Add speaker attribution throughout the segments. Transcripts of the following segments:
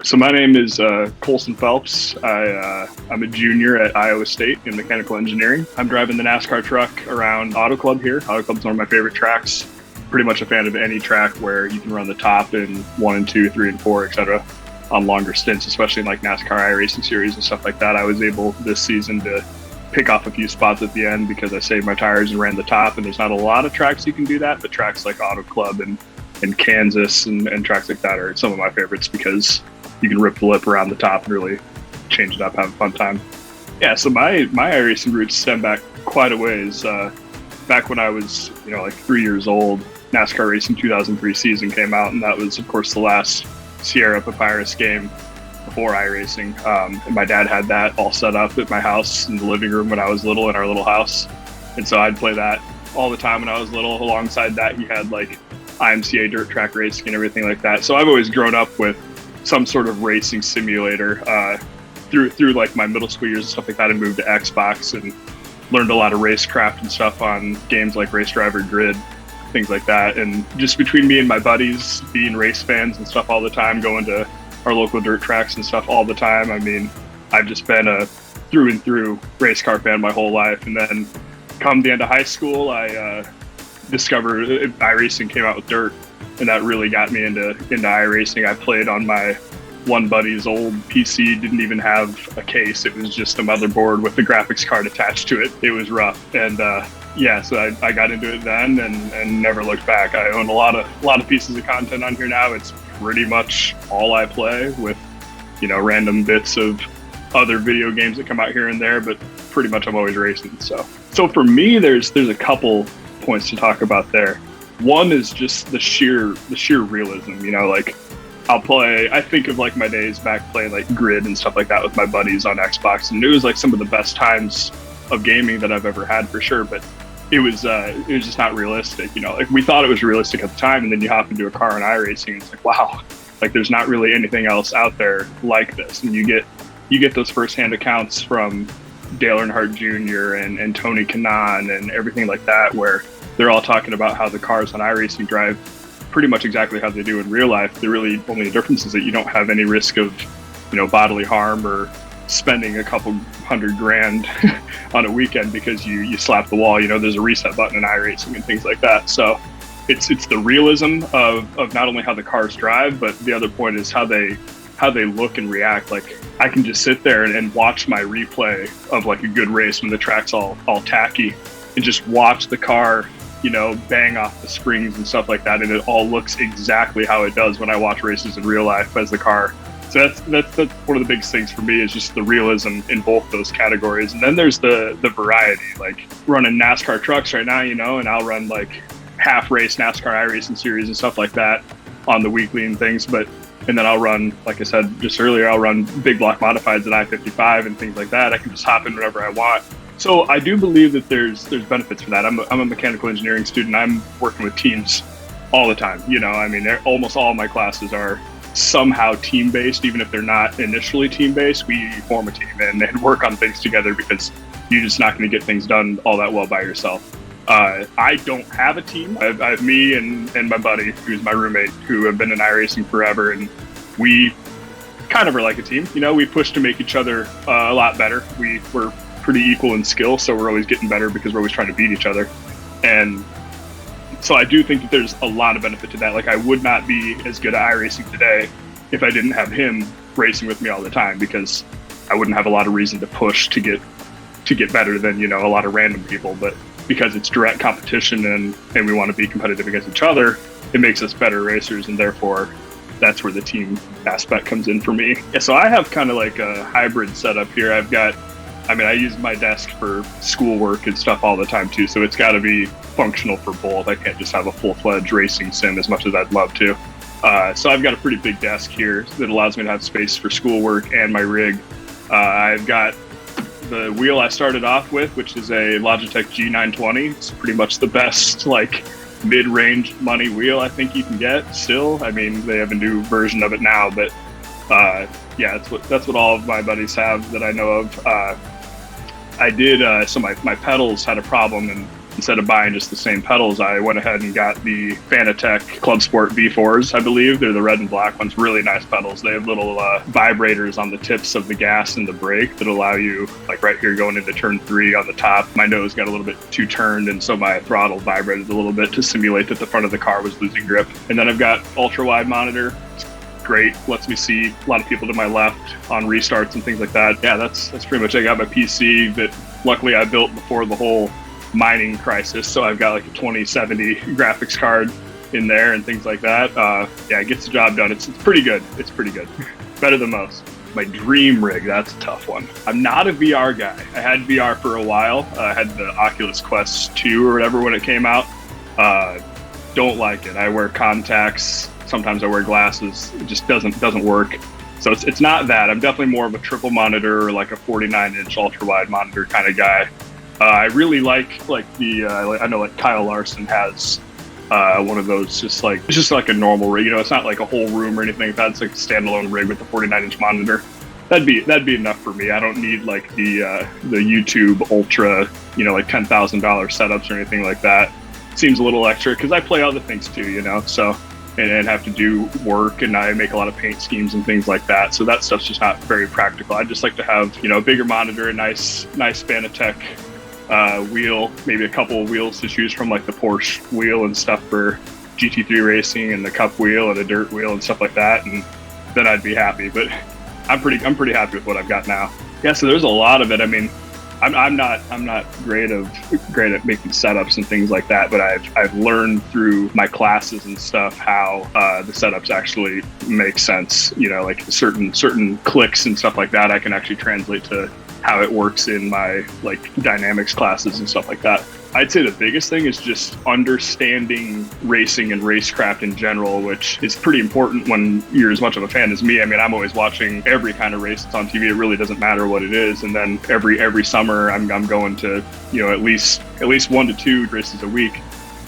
Speaker 1: So my name is Coleson Phelps. I'm a junior at Iowa State in mechanical engineering. I'm driving the NASCAR truck around Auto Club here. Auto Club's one of my favorite tracks. Pretty much a fan of any track where you can run the top in 1 and 2, 3 and 4, etc. on longer stints, especially in like NASCAR iRacing series and stuff like that. I was able this season to pick off a few spots at the end because I saved my tires and ran the top, and there's not a lot of tracks you can do that, but tracks like Auto Club and Kansas and tracks like that are some of my favorites because you can rip the lip around the top and really change it up, have a fun time. Yeah, so my iRacing roots stem back quite a ways. Back when I was, like 3 years old, NASCAR Racing 2003 season came out, and that was, of course, the last Sierra Papyrus game before iRacing. And my dad had that all set up at my house in the living room when I was little, in our little house. And so I'd play that all the time when I was little. Alongside that, he had like IMCA dirt track racing and everything like that. So I've always grown up with some sort of racing simulator through like my middle school years and stuff like that. I moved to Xbox and learned a lot of racecraft and stuff on games like Race Driver Grid, things like that. And just between me and my buddies being race fans and stuff all the time, going to our local dirt tracks and stuff all the time, I mean, I've just been a through and through race car fan my whole life. And then come the end of high school, I discovered iRacing came out with dirt, and that really got me into iRacing. I played on my one buddy's old PC, didn't even have a case. It was just a motherboard with the graphics card attached to it. It was rough. And so I got into it then and never looked back. I own a lot of pieces of content on here now. It's pretty much all I play, with random bits of other video games that come out here and there, but pretty much I'm always racing. So for me, there's a couple points to talk about there. One is just the sheer realism. Like I think of like my days back playing like Grid and stuff like that with my buddies on Xbox, and it was like some of the best times of gaming that I've ever had, for sure. But it was just not realistic. Like we thought it was realistic at the time, and then you hop into a car in iRacing, and it's like, wow, like there's not really anything else out there like this. And you get those firsthand accounts from Dale Earnhardt Jr. and Tony Kanaan and everything like that, where they're all talking about how the cars on iRacing drive pretty much exactly how they do in real life. The really only difference is that you don't have any risk of, bodily harm or spending a couple $100,000 on a weekend because you slap the wall. There's a reset button in iRacing and things like that. So it's the realism of not only how the cars drive, but the other point is how they look and react. Like I can just sit there and watch my replay of like a good race when the track's all tacky, and just watch the car bang off the springs and stuff like that, and it all looks exactly how it does when I watch races in real life as the car. So that's one of the biggest things for me, is just the realism in both those categories. And then there's the variety, like running NASCAR trucks right now, and I'll run like half race NASCAR iRacing series and stuff like that on the weekly and things. And then I'll run, like I said just earlier, I'll run big block modifieds at I-55 and things like that. I can just hop in whenever I want. So I do believe that there's benefits for that. I'm a mechanical engineering student. I'm working with teams all the time. I mean, almost all of my classes are somehow team-based. Even if they're not initially team-based, we form a team and work on things together, because you're just not going to get things done all that well by yourself. I don't have a team. I have me and my buddy, who's my roommate, who have been in iRacing forever, and we kind of are like a team. We push to make each other a lot better. We're pretty equal in skill, so we're always getting better because we're always trying to beat each other. And so I do think that there's a lot of benefit to that. Like I would not be as good at iRacing today if I didn't have him racing with me all the time, because I wouldn't have a lot of reason to push to get better than a lot of random people. But because it's direct competition and we want to be competitive against each other, it makes us better racers, and therefore that's where the team aspect comes in for me. Yeah, so I have kind of like a hybrid setup here. I use my desk for schoolwork and stuff all the time too, so it's got to be functional for both. I can't just have a full-fledged racing sim as much as I'd love to. So I've got a pretty big desk here that allows me to have space for schoolwork and my rig. I've got the wheel I started off with, which is a Logitech G920. It's pretty much the best like mid-range money wheel I think you can get still. I mean, they have a new version of it now, but that's what all of my buddies have that I know of. I did, so my pedals had a problem, and instead of buying just the same pedals, I went ahead and got the Fanatec Club Sport V4s, I believe. They're the red and black ones, really nice pedals. They have little vibrators on the tips of the gas and the brake that allow you, like right here going into turn 3 on the top, my nose got a little bit too turned, and so my throttle vibrated a little bit to simulate that the front of the car was losing grip. And then I've got ultra wide monitor. It's great, lets me see a lot of people to my left on restarts and things like that. Yeah, that's pretty much it. I got my PC that luckily I built before the whole mining crisis, so I've got like a 2070 graphics card in there and things like that. Yeah, it gets the job done. It's pretty good. It's pretty good. Better than most. My dream rig, that's a tough one. I'm not a VR guy. I had VR for a while. I had the Oculus Quest 2 or whatever when it came out. Don't like it. I wear contacts. Sometimes I wear glasses. It just doesn't work. So it's not that. I'm definitely more of a triple monitor or like a 49-inch ultra wide monitor kind of guy. I really like the I know like Kyle Larson has one of those, it's just like a normal rig. It's not like a whole room or anything like that. It's like a standalone rig with a 49-inch monitor. That'd be enough for me. I don't need like the YouTube Ultra, like $10,000 setups or anything like that. Seems a little extra because I play other things too, so and have to do work, and I make a lot of paint schemes and things like that. So that stuff's just not very practical. I just like to have a bigger monitor, a nice Fanatec wheel, maybe a couple of wheels to choose from, like the Porsche wheel and stuff for GT3 racing, and the Cup wheel and a dirt wheel and stuff like that, and then I'd be happy. But I'm pretty happy with what I've got now. Yeah, so there's a lot of it. I mean, I'm not great at making setups and things like that, but I've learned through my classes and stuff how the setups actually make sense. Like certain clicks and stuff like that, I can actually translate to how it works in my like dynamics classes and stuff like that. I'd say the biggest thing is just understanding racing and racecraft in general, which is pretty important when you're as much of a fan as me. I mean, I'm always watching every kind of race that's on TV. It really doesn't matter what it is. And then every summer I'm going to, at least 1 to 2 races a week.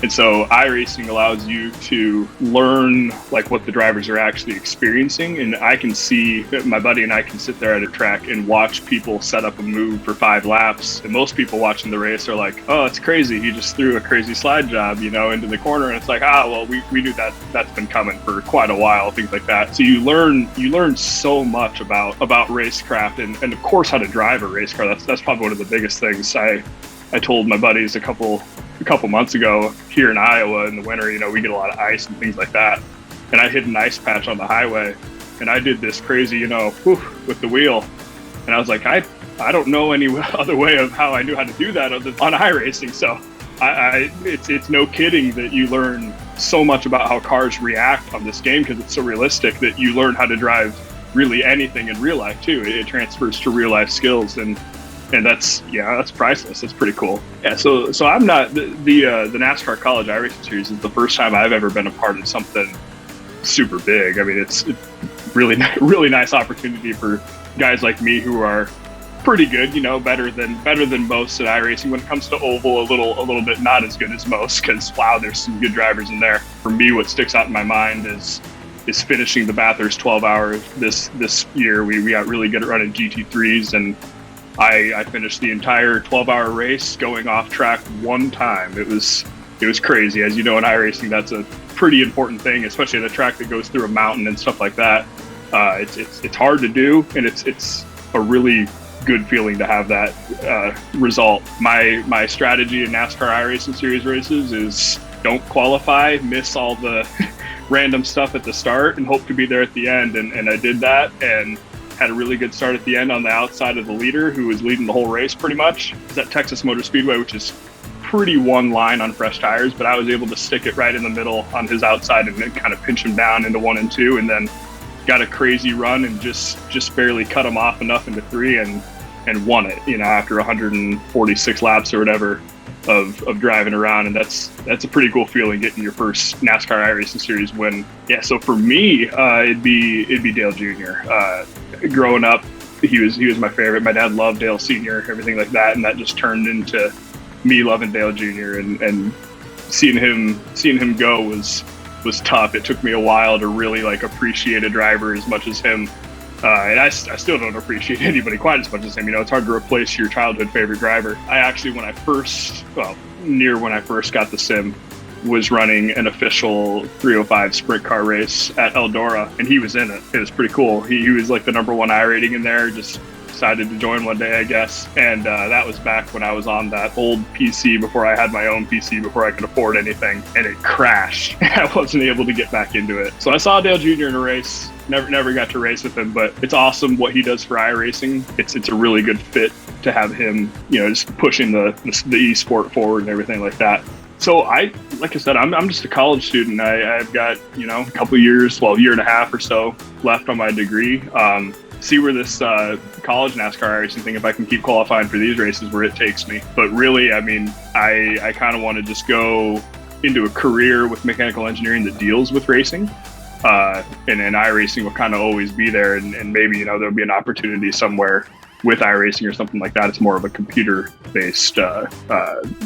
Speaker 1: And so iRacing allows you to learn like what the drivers are actually experiencing. And I can see, my buddy and I can sit there at a track and watch people set up a move for 5 laps. And most people watching the race are like, oh, it's crazy. He just threw a crazy slide job, into the corner. And it's like, well, we knew that's been coming for quite a while, things like that. So you learn so much about racecraft and of course how to drive a race car. That's probably one of the biggest things. I told my buddies a couple months ago here in Iowa in the winter, we get a lot of ice and things like that. And I hit an ice patch on the highway and I did this crazy, with the wheel. And I was like, I don't know any other way of how I knew how to do that other on iRacing. So it's no kidding that you learn so much about how cars react on this game because it's so realistic that you learn how to drive really anything in real life too. It transfers to real life skills and that's priceless. That's pretty cool. Yeah, so I'm not the NASCAR College iRacing Series is the first time I've ever been a part of something super big. I mean, it's really nice opportunity for guys like me who are pretty good, better than most at iRacing. When it comes to oval, a little bit not as good as most because wow, there's some good drivers in there. For me, what sticks out in my mind is finishing the Bathurst 12 hours this year. We got really good at running GT3s and I finished the entire 12-hour race going off track one time. It was crazy. As you know, in iRacing, that's a pretty important thing, especially at a track that goes through a mountain and stuff like that. It's hard to do, and it's a really good feeling to have that result. My strategy in NASCAR iRacing Series races is don't qualify, miss all the random stuff at the start, and hope to be there at the end. And I did that, and had a really good start at the end on the outside of the leader who was leading the whole race pretty much. It's at Texas Motor Speedway, which is pretty one line on fresh tires, but I was able to stick it right in the middle on his outside and then kind of pinch him down into 1 and 2 and then got a crazy run and just barely cut him off enough into 3 and won it, after 146 laps or whatever of driving around. And that's a pretty cool feeling, getting your first NASCAR iRacing Series win. Yeah, so for me, it'd be Dale Jr. Growing up, he was my favorite. My dad loved Dale Sr., everything like that, and that just turned into me loving Dale Jr. and seeing him go was tough. It took me a while to really appreciate a driver as much as him. And I still don't appreciate anybody quite as much as him. It's hard to replace your childhood favorite driver. I actually, when near when I first got the sim, was running an official 305 sprint car race at Eldora, and he was in it. It was pretty cool. He was like the #1 I rating in there, just decided to join one day, I guess. And that was back when I was on that old PC before I had my own PC, before I could afford anything, and it crashed. I wasn't able to get back into it. So I saw Dale Jr. in a race. Never got to race with him, but it's awesome what he does for iRacing. It's a really good fit to have him, just pushing the e-sport forward and everything like that. So like I said, I'm just a college student. I've got, a couple years, a year and a half or so left on my degree. See where this college NASCAR racing thing, if I can keep qualifying for these races, where it takes me. But really, I mean, I kind of want to just go into a career with mechanical engineering that deals with racing. And then iRacing will kind of always be there. And maybe, there'll be an opportunity somewhere with iRacing or something like that. It's more of a computer-based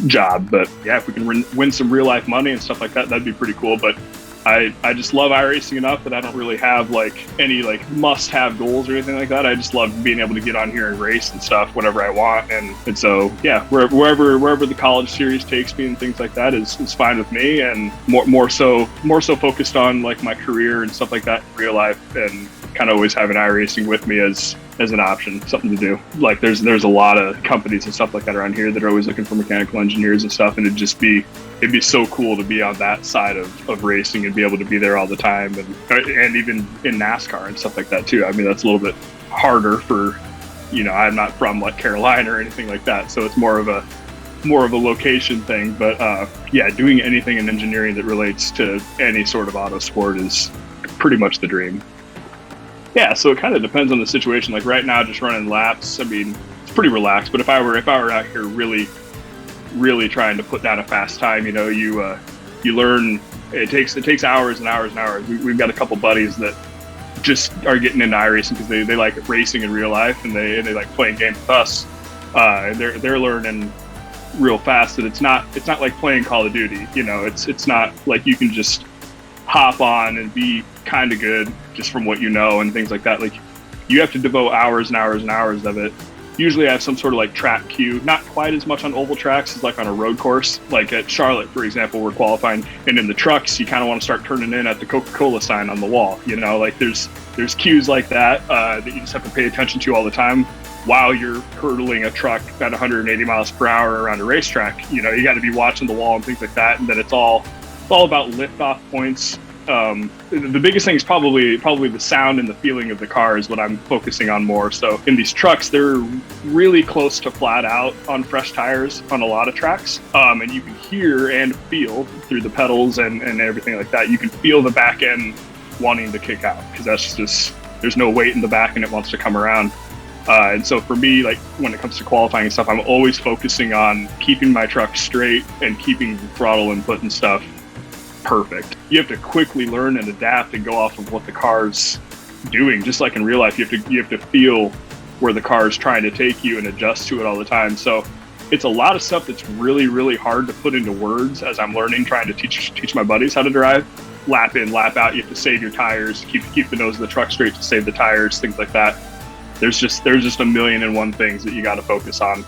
Speaker 1: job. But yeah, if we can win some real-life money and stuff like that, that'd be pretty cool. But I just love iRacing enough that I don't really have any must-have goals or anything like that. I just love being able to get on here and race and stuff whenever I want. And so, yeah, wherever the college series takes me and things like that is fine with me. And more so focused on my career and stuff like that in real life, and kind of always having iRacing with me as an option, something to do. There's a lot of companies and stuff like that around here that are always looking for mechanical engineers and stuff, and it'd be so cool to be on that side of racing and be able to be there all the time, and even in NASCAR and stuff like that too. I mean, that's a little bit harder for, I'm not from Carolina or anything like that, so it's more of a location thing. But yeah, doing anything in engineering that relates to any sort of auto sport is pretty much the dream. Yeah, so it kind of depends on the situation. Like right now, just running laps, I mean, it's pretty relaxed. But if I were out here really trying to put down a fast time, you learn. It takes hours and hours and hours. We've got a couple buddies that just are getting into iRacing because they like racing in real life, and they like playing games with us. And they're learning real fast that it's not like playing Call of Duty. It's not like you can just hop on and be kind of good just from what and things like that. You have to devote hours and hours and hours of it. Usually I have some sort of track queue, not quite as much on oval tracks as on a road course. Like at Charlotte, for example, we're qualifying, and in the trucks, you kind of want to start turning in at the Coca-Cola sign on the wall. There's cues like that that you just have to pay attention to all the time while you're hurdling a truck at 180 miles per hour around a racetrack. You got to be watching the wall and things like that. And then it's all about lift-off points. The biggest thing is probably the sound and the feeling of the car is what I'm focusing on more. So in these trucks, they're really close to flat out on fresh tires on a lot of tracks. And you can hear and feel through the pedals and everything like that. You can feel the back end wanting to kick out, because that's just, there's no weight in the back and it wants to come around. And so for me, when it comes to qualifying and stuff, I'm always focusing on keeping my truck straight and keeping the throttle input and stuff perfect. You have to quickly learn and adapt and go off of what the car's doing. Just like in real life, you have to feel where the car is trying to take you and adjust to it all the time. So it's a lot of stuff that's really, really hard to put into words as I'm learning, trying to teach my buddies how to drive. Lap in, lap out. You have to save your tires, keep the nose of the truck straight to save the tires, things like that. There's just a million and one things that you got to focus on.